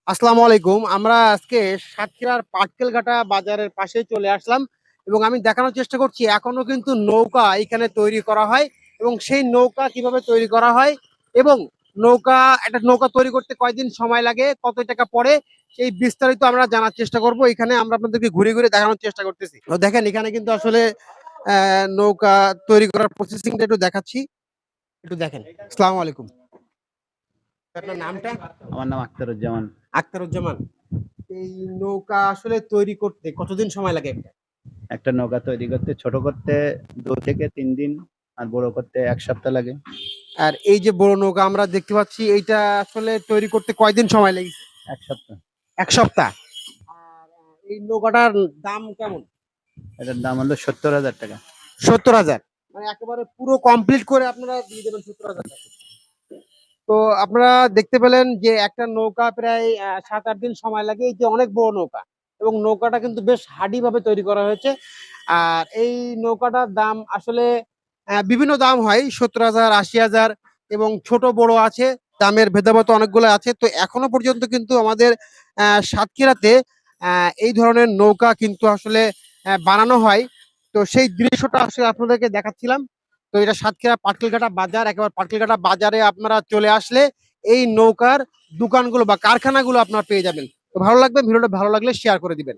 আসসালামু আলাইকুম। আমরা আজকে সাতক্ষীরার পাটকেলঘাটা বাজারের পাশে চলে আসলাম এবং আমি দেখানোর চেষ্টা করছি এখনো কিন্তু নৌকা এখানে তৈরি করা হয় এবং সেই নৌকা কিভাবে তৈরি করা হয় এবং একটা নৌকা তৈরি করতে কয়দিন সময় লাগে, কত টাকা পড়ে, সেই বিস্তারিত আমরা জানার চেষ্টা করব। এখানে আমরা আপনাদেরকে ঘুরে ঘুরে দেখানোর চেষ্টা করতেছি। তো দেখেন এখানে কিন্তু আসলে নৌকা তৈরি করার প্রসেসিংটা একটু দেখাচ্ছি, একটু দেখেন। আসসালামু আলাইকুম। আপনার নামটা? আমার নাম আখতারুজ্জামান। আখতারুজ্জামান। এই নৌকা আসলে তৈরি করতে কতদিন সময় লাগে একটা? একটা নৌকা তৈরি করতে, ছোট করতে 2 থেকে 3 দিন, আর বড় করতে 1 সপ্তাহ লাগে। আর এই যে বড় নৌকা আমরা দেখতে পাচ্ছি, এইটা আসলে তৈরি করতে কয়দিন সময় লেগেছে? 1 সপ্তাহ। 1 সপ্তাহ। আর এই নৌকাটার দাম কেমন? এটার দাম হলো 70,000 টাকা। 70,000? মানে একেবারে পুরো কমপ্লিট করে আপনারা দিয়ে দেবেন 70,000 টাকা? তো আপনারা দেখতে পেলেন যে একটা নৌকা প্রায় 7-8 দিন সময় লাগে। এই যে অনেক বড় নৌকা এবং নৌকাটা কিন্তু বেশ হার্ডি ভাবে তৈরি করা হয়েছে। আর এই নৌকাটার দাম আসলে বিভিন্ন দাম হয়, 70,000, 80,000 এবং ছোট বড় আছে। দামের ভেদাভেদ অনেকগুলো আছে। তো এখনো পর্যন্ত কিন্তু আমাদের সাতক্ষীরাতে এই ধরনের নৌকা কিন্তু আসলে বানানো হয়। তো সেই দৃশ্যটা আসলে আপনাদেরকে দেখাচ্ছিলাম। তো এটা সাতক্ষীরা পাটকেলঘাটা বাজার। একেবারে পাটকেলঘাটা বাজারে আপনারা চলে আসলে এই নৌকার দোকানগুলো বা কারখানাগুলো আপনারা পেয়ে যাবেন। তো ভালো লাগবে, ভিডিওটা ভালো লাগলে শেয়ার করে দিবেন।